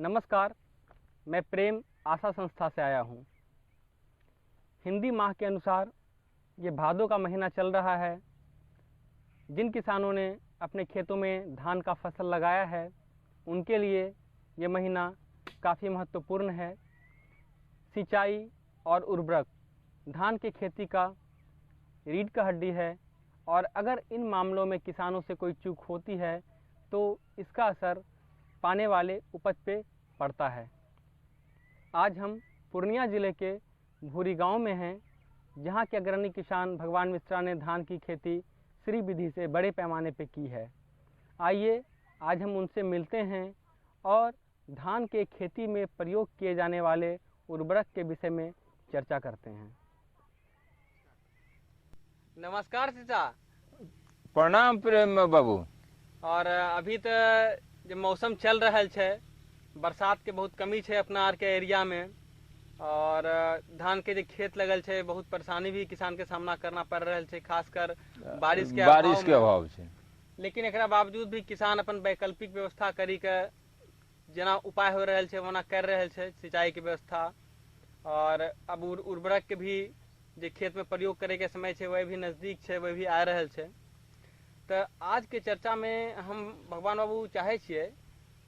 नमस्कार, मैं प्रेम आशा संस्था से आया हूँ। हिंदी माह के अनुसार ये भादों का महीना चल रहा है। जिन किसानों ने अपने खेतों में धान का फसल लगाया है उनके लिए ये महीना काफ़ी महत्वपूर्ण है। सिंचाई और उर्वरक धान की खेती का रीढ़ का हड्डी है और अगर इन मामलों में किसानों से कोई चूक होती है तो इसका असर पाने वाले उपज पे पड़ता है। आज हम पूर्णिया ज़िले के भूरी गांव में हैं, जहां के अग्रणी किसान भगवान मिश्रा ने धान की खेती श्री विधि से बड़े पैमाने पे की है। आइए आज हम उनसे मिलते हैं और धान के खेती में प्रयोग किए जाने वाले उर्वरक के विषय में चर्चा करते हैं। नमस्कार चाचा। प्रणाम प्रेम बाबू। और अभी तो जब मौसम चल रहा है, बरसात के बहुत कमी है अपना आर के एरिया में और धान के जो खेत लगल है बहुत परेशानी भी किसान के सामना करना पड़ रहा है, खासकर बारिश के अभाव है। लेकिन एकरा बावजूद भी किसान अपन वैकल्पिक व्यवस्था करी के जना उपाय हो रहा है वना कर रहे हैं, सिंचाई की व्यवस्था और अब उर्वरक के भी जो खेत में प्रयोग करे के समय है वह भी नजदीक है, वह भी आ रहा है। तो आज के चर्चा में हम भगवान बाबू चाहे छिए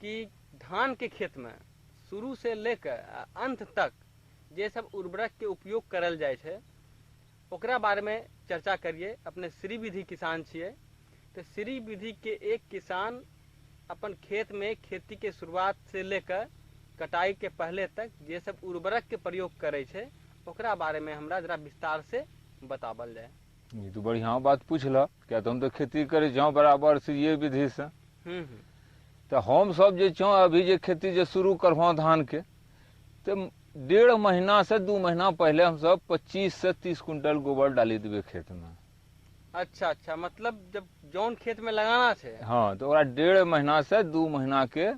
कि धान के खेत में शुरू से लेकर अंत तक जे सब उर्वरक के उपयोग करल जाए छे ओकरा बारे में चर्चा करिए। अपने श्री विधि किसान छिए तो श्री विधि के एक किसान अपन खेत में खेती के शुरुआत से लेकर कटाई के पहले तक जे सब उर्वरक के प्रयोग करे छे ओकरा बारे में हमरा जरा विस्तार से बतावल जाए। ये तो बढ़िया बात पूछला, क्या तो हम तो खेती करे जाओ बराबर से ये विधि से। तो हम सब जे छो अभी जे खेती जे शुरू करवा धान के तो 1.5 महीना से 2 महीना पहले हम सब 25 से 30 कुंटल गोबर डाली देवे खेत में। अच्छा, मतलब जब जौन खेत में लगाना है हाँ तो 1.5 महीना से 2 महीना के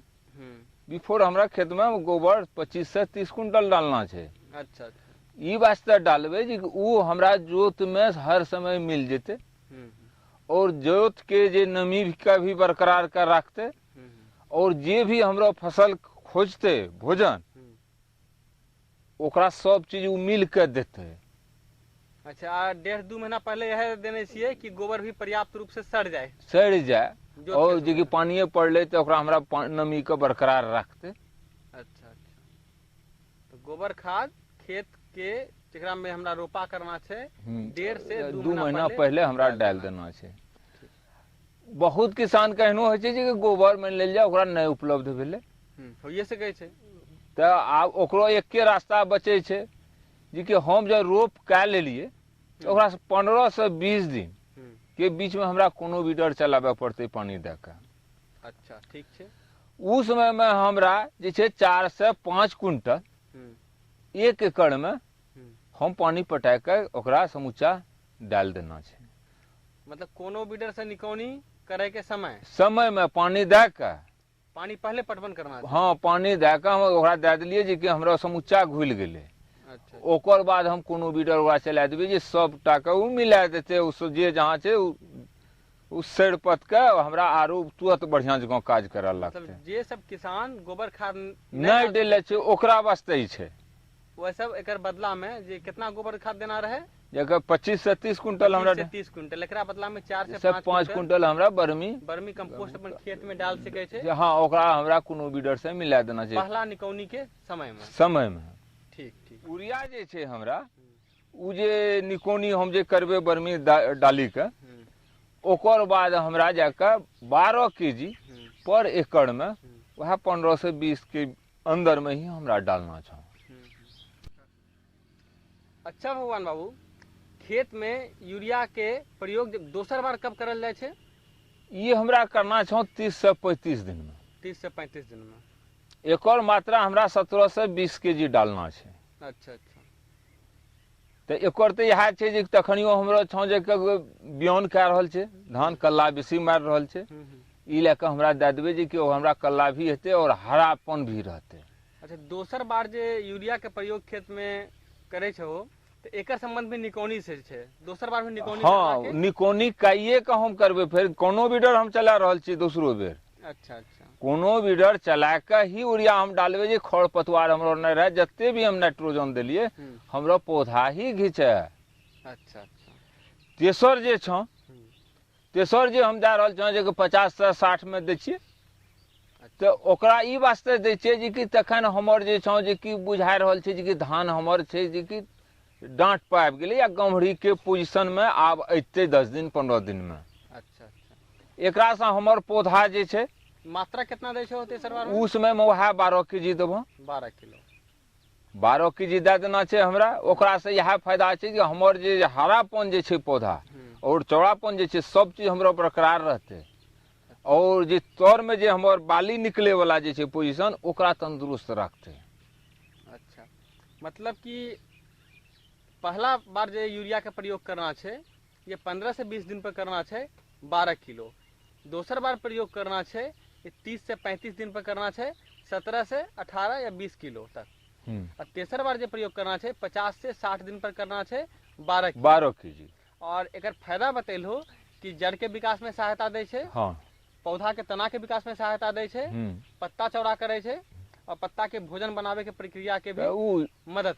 बिफोर हमरा खेत में गोबर 25 से 30 कुंटल डालना है। अच्छा, ई वास्ते डालबे जी वो हमरा जोत में हर समय मिल जेते और जोत के जे नमी का भी बरकरार कर रखते और जे भी हमरा फसल खोजते भोजन ओकरा सब चीज वो मिल के देते। अच्छा, 1.5-2 महीना पहले यह देने चाहिए कि गोबर भी पर्याप्त रूप से सड़ जाए और जे पानी पड़ले तो ओकरा हमरा नमी के बरकरार रखते। अच्छा, तो गोबर खाद खेत के जेकरा में हमरा रोपा करना है 1.5 से 2 महीना पहले हमरा डाल देना है। बहुत किसान कहनो है कि गोबर में ले जाओ ओकरा नहीं उपलब्ध भेले होइए सके छै तो आब ओकरो एके रास्ता बचे छै जी कि हम जब रोप कै लेलिए तो ओकरा 15 से 20 दिन के बीच में हमरा कोनो बीडर चलाबे पड़ते पानी दे के। अच्छा, ठीक छै। उस समय में हमरा जे छै 4 से 5 कुंटल 1 एकड़ में हम पानी पटा के ओकरा समूचा डाल देना छै। मतलब कोनो बीडर से निकौनी करे के समय में पानी दे के पानी पहले पटवन करना है। हाँ, पानी दे के हम ओकरा दे दिलिए जे कि हमरा समूचा घुल गेले। अच्छा, ओकर बाद हम कोनो बीडर ओकरा चला देबे जे सबटा के उ मिला देते उस जे जहां छै उस सड़ पत के हमरा आरो तुरंत बढ़िया जगह काज करे लगते। मतलब जे सब किसान गोबर खाद नहीं देले छै ओकरा वास्ते ही छै। वह सब एकर बदला में जे कितना गोबर खाद देना रहे जगह 25 से 30 कुंटल हमरा 30 कुंटल एकरा बदला में 4 से 5 कुंटल हमरा बर्मी कंपोस्ट अपन खेत में डाल सके छै। हाँ, ओकरा हमरा कोनो बीडर से मिला देना छै पहला निकौनी के समय में। ठीक। यूरिया जे छै हमरा उ जे निकौनी हम जे करबे बर्मी डाली के ओकर बाद हमरा जाके 12 केजी पर एकड़ में वह 15 से 20 के अंदर में ही हमरा डालना छै। अच्छा भगवान बाबू, खेत में यूरिया के प्रयोग दोसर बार कब करल जाए छे? ये हमरा करना छो 30 से 35 दिन में। 30 से 35 दिन में एकर मात्रा हमरा 17 से 20 केजी डालना छै। अच्छा, तो एकर तो यह छै जे तखनियो हमरा छो जे बियान कै रहल छै धान कल्ला बेसी मार रहल छै ई लेके हमरा दे देबे जे कि हमरा कल्ला भी हेते और हरापन भी रहते। अच्छा, दोसर बार जे यूरिया के प्रयोग खेत में करे छो तो एकर संबंध में निकौनी से छे दोसर बार में निकौनी। हाँ, निकौनी काइए का हम करबे फिर कोनो बीडर हम चला रहल छी दूसरो बेर। अच्छा, कोनो बीडर चला के ही यूरिया हम डालबे जे खर पतवार हमरो नहीं रहे, जत्ते भी हम नाइट्रोजन दिलिए हमरो पौधा ही घीचे। अच्छा अच्छा। तेसर जे छ, तेसर जे हम दे रहल छ जे 50 से 60 में दै छियै, तो ओकरा ई वास्ते दै छियै जे कि तखन हमर जे छ जे कि बुझा रहल छै जे कि धान हमर छै जे कि डांट पर आबि गेलै या गम्हरी के पोजीशन में आब अइते 10 दिन 15 दिन में। अच्छा अच्छा। एकरा से हमर पौधा जे छै मात्रा कितना दै छो तेसर बार में? उस समय में वह 12 केजी देबो। 12 किलो। 12 केजी दे देना छै हमरा। ओकरा से यह फायदा छै कि हमर जे हरापन जे छै पौधा और चौड़ापन जे छै सब चीज हमरो बरकरार रहते, और जे तौर में जे हमर बाली निकले वाला जे छै पोजीशन ओकरा तंदुरुस्त रखते। अच्छा, मतलब कि पहला बार जो यूरिया का प्रयोग करना है ये 15 से 20 दिन पर करना है 12 किलो। दोसर बार प्रयोग करना है ये 30 से 35 दिन पर करना है 17 से 18 या 20 किलो तक। और तेसर बार जो प्रयोग करना है 50 से 60 दिन पर करना है 12 केजी। और एक फायदा बतेलहो कि जड़ के विकास में सहायता दे छे, हाँ। पौधा के तना के विकास में सहायता दे छे, पत्ता चौड़ा करे छे और पत्ता के भोजन बनावे के प्रक्रिया के भी मदद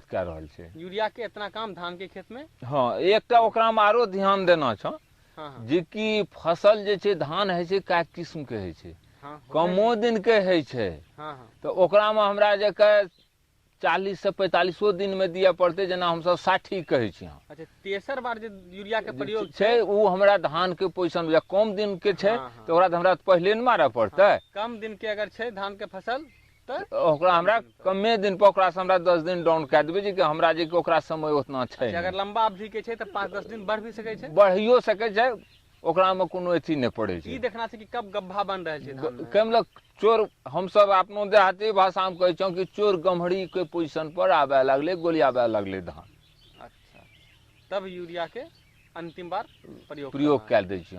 कर रहल छे। यूरिया के इतना काम धान के खेत में। हाँ, एकटा ओकरा में आरो ध्यान देना छ जे कि फसल जे छै धान है छै कै किस्म के है छै। कमो दिन के है छै, तो ओकरा में हमरा जे 40 से 45 दिन में दिया पड़ते, जना हम सब 60 कहे छी। अच्छा, तेसर बार जो यूरिया के प्रयोग छै वो हमरा धान के पोजीशन या कम दिन के छै तो ओकरा हमरा पहले न मारे पड़ते। कम दिन के अगर छै धान के फसल तो ओकरा हमरा कमे दिन पर ओकरा से हमरा 10 दिन डाउन कर देबे जे कि हमरा जे कि ओकरा समय उतना छै। अगर लंबा अवधि के छै तो 5-10 दिन बढ़ भी सके छै, बढ़ियो सके छै, ओकरा में कोनो अथी नहीं पड़े छै। ई देखना छै कि कब गब्भा बन रहे छै धान में। केमल चोर हम सब अपनो देहाती भाषा में कहै छौ कि चोर गम्हरी के पोजीशन पर आबे लगले, गोली आबे लगले धान। अच्छा, तब यूरिया के अंतिम बार प्रयोग कर दै छी।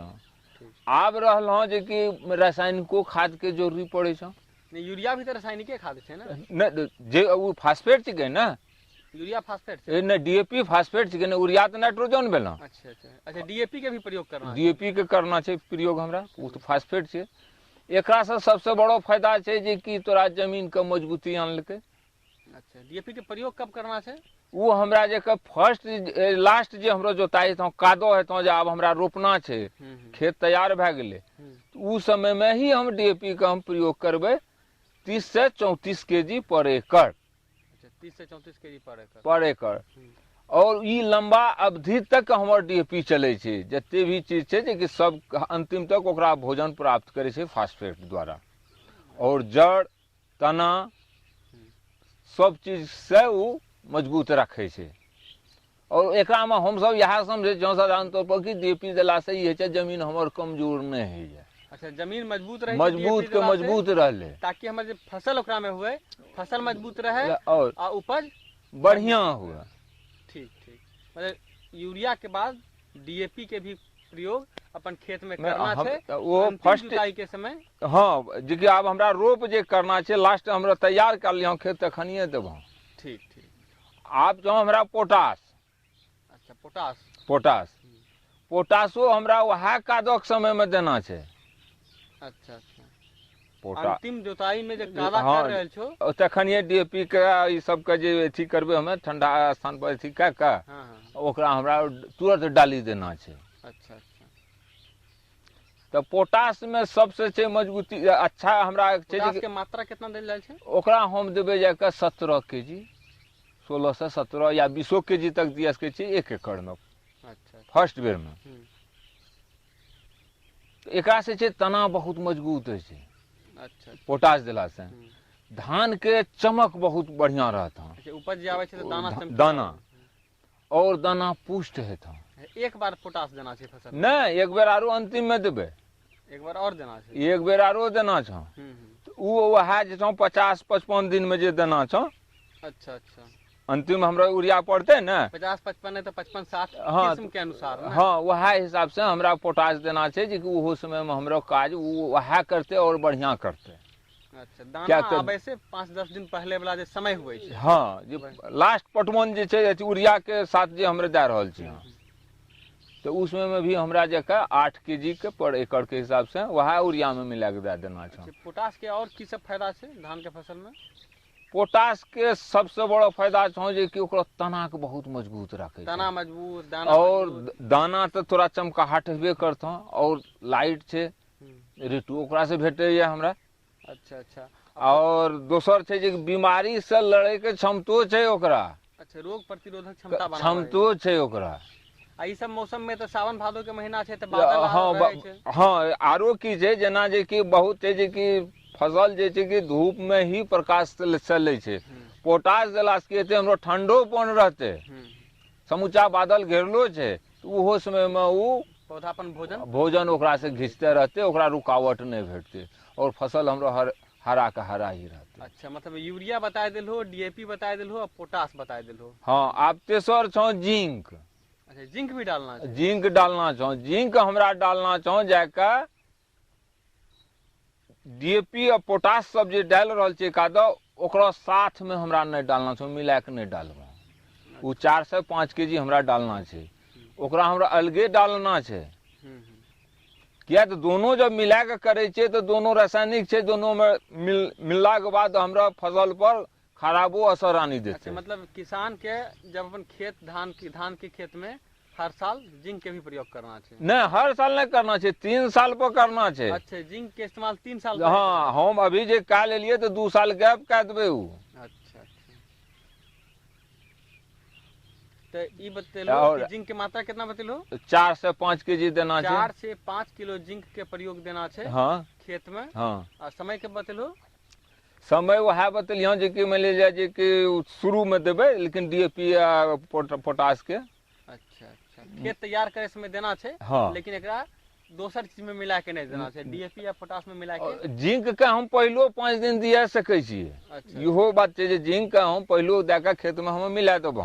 आब रहल हँ जे कि रासायनिको खाद के जरूरी पड़े छ। यूरिया भी तो रासायनिक खाद है ना? न जे वो फास्फेट छिके ना, यूरिया फास्फेट ए न डीएपी फास्फेट छिके ना, यूरिया तो नाइट्रोजन भेल। अच्छा अच्छा अच्छा, डीएपी के भी प्रयोग करना है? डीएपी के करना छै प्रयोग हमरा, वो तो फास्फेट छै। एकरा से सबसे बड़ो फायदा छै जे कि तोरा जमीन के मजबूती आनलकै। अच्छा, डीएपी के प्रयोग कब करना छै? वो हमरा जे फर्स्ट लास्ट जे हमरो जोताई हेतौ कादो हेतौ जे आब हमरा रोपना छै, खेत तैयार भए गेलै, उस समय में ही हम डीएपी का हम प्रयोग करबै 30 से 34 केजी पर एकड़। अच्छा, 30 से 34 केजी पर एकड़। और ई लंबा अवधि तक हमर डीएपी चले छै, जते भी चीज छै जे कि सब अंतिम तक ओकरा भोजन प्राप्त करे छै फास्फेट द्वारा, और जड़ तना सब चीज से वो मजबूत रखे छै। और एकरा में हम सब यह समझे छौ साधारण तौर पर कि डीएपी देला से ई छै जमीन हमर कमजोर नहीं है जाए। अच्छा, जमीन मजबूत रहे, मजबूत रहले, ताकि हमारे फसल ओकरा में हुए फसल मजबूत रहे और उपज बढ़िया हुए। ठीक ठीक, मतलब यूरिया के बाद डीएपी के भी प्रयोग अपन खेत में करना छै वो फर्स्ट जुताई के समय। हाँ, जे कि आब हमरा रोप जे करना छै लास्ट हमरा तैयार कर लियो खेत तखनिए देबो। ठीक ठीक। आब जो हमरा पोटास। अच्छा, पोटास पोटासो हमरा वह कादो के समय में देना छै। अच्छा अच्छा, अंतिम जोताई में जो कादा कर रहल छो तखनिए डीएपी के ई सब के जे अथी करबे हमें ठंडा स्थान पर अथी क के ओकरा हमरा तुरंत डाली देना छै। अच्छा अच्छा, तो पोटास में सबसे छै मजबूती अच्छा हमरा छै। पोटास के मात्रा कितना देल जाय छै? ओकरा हम देबे जाके 17 केजी, 16 से 17 या 20 केजी तक दिया सके छी 1 एकड़ में। अच्छा, फर्स्ट बेर में एकरा से छै तना बहुत मजबूत है छै। अच्छा, पोटास दिला से धान के चमक बहुत बढ़िया रहता। अच्छा, उपज जे आवे छै तो दाना और दाना पुष्ट हेता। एक बार पोटास देना छै फसल नहीं, एक बेर आरो अंतिम में देबे, एक बार और देना छै, एक बेर आरो देना छ। वो वह जे 50-55 दिन में जे देना छ। अच्छा अच्छा, अंतिम हमरा यूरिया पड़ते ना 50-55 नहीं तो 55-60 किस्म के अनुसार ना? हाँ, वह हिसाब से हमरा पोटास देना छै जे कि वो समय में हमरो काज वो वह करते और बढ़िया करते। अच्छा, दाना आबे से 5-10 दिन पहले वाला जे समय हुए छै। हाँ, जे लास्ट पटवन जे छै यूरिया के साथ जे हमरे दे रहल छी, तो उसमें में भी हमरा जका 8 kg के पर एकड़ के हिसाब से वह यूरिया में मिला के दे देना छै। पोटास के और की सब फायदा छै धान के फसल में? पोटास के सबसे बड़ा फायदा छौ जे कि ओकरा तना के बहुत मजबूत रखे छै, तना मजबूत, दाना और मजबूत। दाना तो थोड़ा चमकाहट हेबे करतो, और लाइट छै ऋतु ओकरा से भेटे ये हमरा। अच्छा अच्छा। और दोसर छै जे बीमारी से लड़े के क्षमतो छै ओकरा। अच्छा, रोग प्रतिरोधक क्षमता बनाबै क्षमतो छै ओकरा। आ ई सब मौसम में तो सावन भादो के महीना छै तो बादल रहै छै। हाँ, आरो की छै जेना जे कि बहुत छै जे कि फसल जे छै कि धूप में ही प्रकाश चले छै। पोटास देला से कि हमरो ठंडोपन रहते, समूचा बादल घेरलो छै तो ओहो समय में वो पौधा अपन भोजन ओकरा से घिंचते रहते, ओकरा रुकावट नहीं भेटते और फसल हमरो हरा का हरा ही रहते। अच्छा, मतलब यूरिया बताए दिल हो, डीएपी बताए दिल हो और पोटास बताए दिल हो। हाँ, आब तेसर छौ जिंक। अच्छा, जिंक भी डालना है? जिंक डालना छौ, जिंक हमरा डालना छौ जाके डीएपी और पोटास सब जे डाल रहल छै कादो ओकरा साथ में हमरा नहीं डालना छौ, मिला के नहीं डालबो। वो 4 से 5 kg हमरा डालना छै, ओकरा हमरा अलगे डालना छै। किया तो दोनों जब मिला के करे छै तो दोनों रासायनिक छै, दोनों में मिलला के बाद हमरा फसल पर खराबो असर आनी देते। अच्छा, मतलब किसान के जब अपन खेत धान के खेत में हर साल जिंक के भी प्रयोग करना चाहिए? नहीं, हर साल नहीं करना चाहिए, 3 साल पर करना चाहिए। अच्छा, जिंक के इस्तेमाल 3 साल? हाँ, हम अभी जे काल एलिए तो 2 साल गैप कर देबे। अच्छा अच्छा। तो ई बतेलो कि जिंक के मात्रा कितना बतेलो? 4 से 5 kg देना छै। 4 से 5 किलो जिंक के प्रयोग देना छै। हाँ खेत में। हाँ। और समय के बतेलो? समय वह बतलियो जे कि मान लीजिए जे कि शुरू में देबे, लेकिन डीएपी या पोटास के। अच्छा अच्छा, खेत तैयार करे समय देना छै। हाँ। लेकिन एकरा दोसर चीज में मिला के नहीं देना छै, डीएपी या पोटास में मिला के। जिंक के हम पहलो 5 दिन दिया सकै छियै। अच्छा। इहो बात छै जे जिंक के हम पहलो दे के खेत में हम मिला देबो,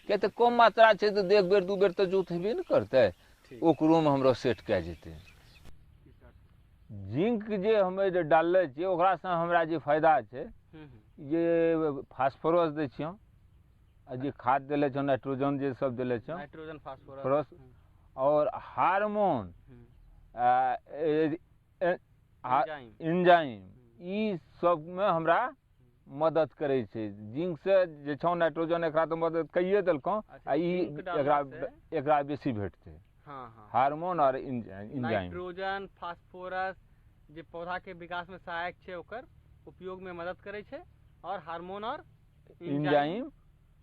किया तो कम मात्रा छै तो एक बेर 2 बेर तो जोत हेबे न करते, ओकरो में हमरो सेट के जेते। जिंक जे हमें जे डालले छियै ओकरा से हमरा जे फायदा छै, ये फास्फोरस दै छियै आ जे खाद देले छ नाइट्रोजन जे सब देले छ, नाइट्रोजन फास्फोरस और हार्मोन एंजाइम, ई सब में हमरा मदद करे छै। जिंक से जे छ नाइट्रोजन एकरा तो मदद कइए देलको, आ ई एकरा बेसी भेटते। हाँ। हार्मोन और एंजाइम। नाइट्रोजन फास्फोरस जे पौधा के विकास में सहायक छै ओकर उपयोग में मदद करे छै, और हार्मोन और एंजाइम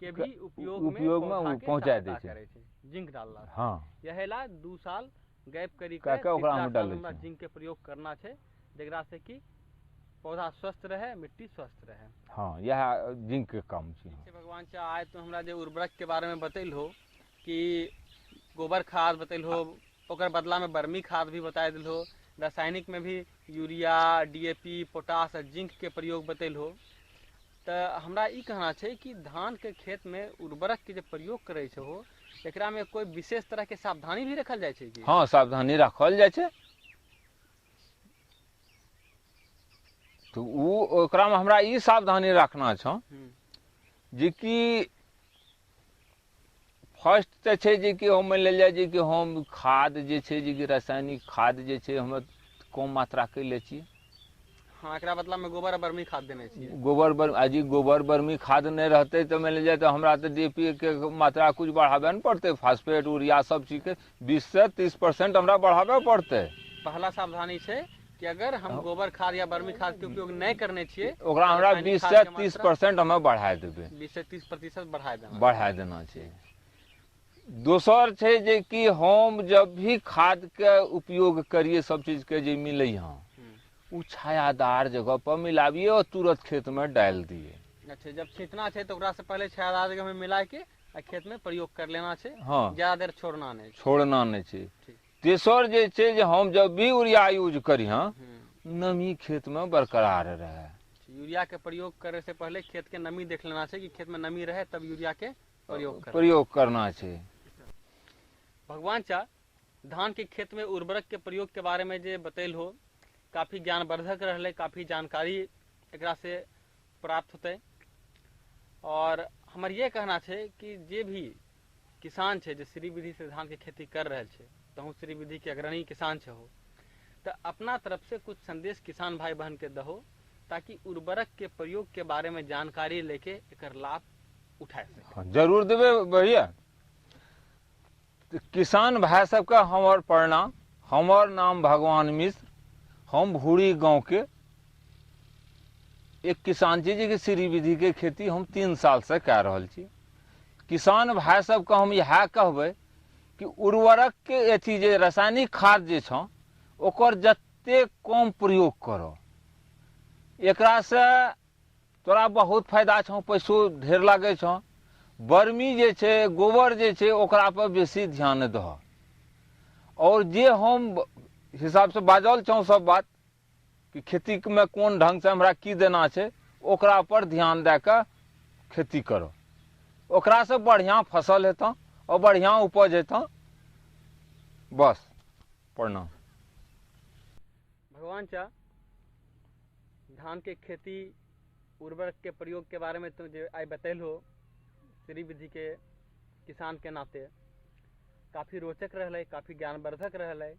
के भी उपयोग में पहुंचा दे छै जिंक डालला। हाँ, यहेला 2 साल गैप करी के ओकरा हम डालै हमरा जिंक के प्रयोग करना छै, जेकरा से कि पौधा स्वस्थ रहे, मिट्टी स्वस्थ रहे। हाँ, यह जिंक के काम छै। भगवान चाह आए तो हमरा जे उर्वरक के बारे में बतैल हो कि गोबर खाद बतैल हो, ओकर बदला में बर्मी खाद भी बताए दिल हो, रासायनिक में भी यूरिया, डीएपी, पोटास और जिंक के प्रयोग बतैल हो। तो हमरा ई कहना छै कि धान के खेत में उर्वरक के जे प्रयोग करे छै हो, एकरा में कोई विशेष तरह के सावधानी भी रखल जाए छै कि? हाँ, सावधानी रखल जाए छै। तो ओकरा में हमरा ई सावधानी रखना छ जे कि फर्स्ट तो छै जे कि हम मान लिया जे कि हम खाद जे छै जे कि रासायनिक खाद जे छै हम कम मात्रा के ले छियै। हाँ, एकरा बदला में गोबर और बर्मी खाद देने छियै। गोबर बर्मी खाद नहीं रहते तो मान लीजिए तो हमरा तो डीएपी के मात्रा कुछ बढ़ावे न पड़ते, फास्फेट यूरिया सब चीज के 20 से 30% हमरा बढ़ावे पड़ते। पहला सावधानी छै कि अगर हम गोबर खाद या बर्मी खाद के उपयोग नहीं करने छियै, ओकरा हमरा 20 से 30% हमें बढ़ा देबे। 20 से 30% बढ़ा देना चाहिए। दोसर छै जे कि हम जब भी खाद के उपयोग करिए सब चीज के जे मिले यहाँ, वो छायादार जगह पर मिलाविए और तुरंत खेत में डाल दिए। अच्छा, जब छींटना छै तो ओकरा से पहले छायादार जगह में मिला के खेत में प्रयोग कर लेना छै। हाँ, ज्यादा देर छोड़ना नहीं छै। तेसर जे छै जे हम जब भी यूरिया यूज करी हाँ, नमी खेत में बरकरार रहे। यूरिया के प्रयोग करे से पहले खेत के नमी देख लेना चाहिए कि खेत में नमी रहे, तब यूरिया के प्रयोग करना चाहिए। भगवान चा धान के खेत में उर्वरक के प्रयोग के बारे में जे बतैल हो, काफी ज्ञानवर्धक रहले, काफी जानकारी एकरा से प्राप्त होते। और हमार ये कहना है कि जे भी किसान छे जो श्री विधि से धान के खेती कर रहे छे, तहु श्री विधि के अग्रणी किसान छे हो, तो अपना तरफ से कुछ संदेश किसान भाई बहन के दहो ताकि उर्वरक के प्रयोग के बारे में जानकारी लेके एकर लाभ उठा सके। जरूर देवे भैया। तो किसान भाई सबका हमार प्रणाम। हमार नाम भगवान मिश्र, हम भूरी गांव के एक किसान छी जे श्री विधि के खेती हम 3 साल से कह रहल छी। किसान भाई सबके हम यह कहबै कि उर्वरक के अथी जे रासायनिक खाद जे छ ओकर जते कम प्रयोग करो, एकरा से तोरा बहुत फायदा छ, पैसो ढेर लागे छ। बर्मी जे छे, गोबर जे छे, ओकरा पर बेसी ध्यान दह। और जे हम हिसाब से बाजल छौ सब बात कि खेती में कोन ढंग से हमरा की देना छे, ओकरा पर ध्यान दे के खेती करो, ओकरा से बढ़िया फसल हेता और बढ़िया उपज हेता। बस, प्रणाम। भगवान चा धान के खेती उर्वरक के प्रयोग के बारे में तो जो आई बतैल हो श्री विधि के किसान के नाते काफ़ी रोचक रहले, काफ़ी ज्ञानवर्धक रहले।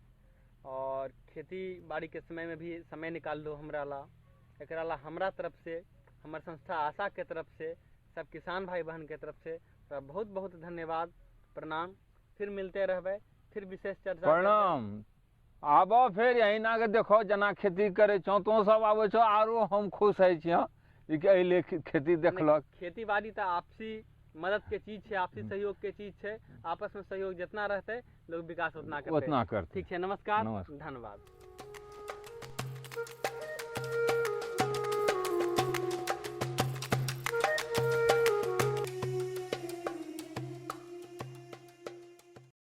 और खेती बाड़ी के समय में भी समय निकाल लो हमरा ला। एकरा ला हमरा तरफ से, हमर संस्था आशा के तरफ से, सब किसान भाई बहन के तरफ से तो बहुत बहुत धन्यवाद, प्रणाम। फिर मिलते रहबे, फिर विशेष चर्चा। प्रणाम। आब फिर यही ना के देखो जना खेती करे छो तो सब आवे छो, आरो हम खुश है छिया कि अइले खेती देखलक। खेती बाड़ी तो आपसी मदद के चीज है, आपसी सहयोग के चीज है। आपस में सहयोग जितना रहते लोग विकास उतना करते। ठीक है। नमस्कार, नमस्कार। धन्यवाद।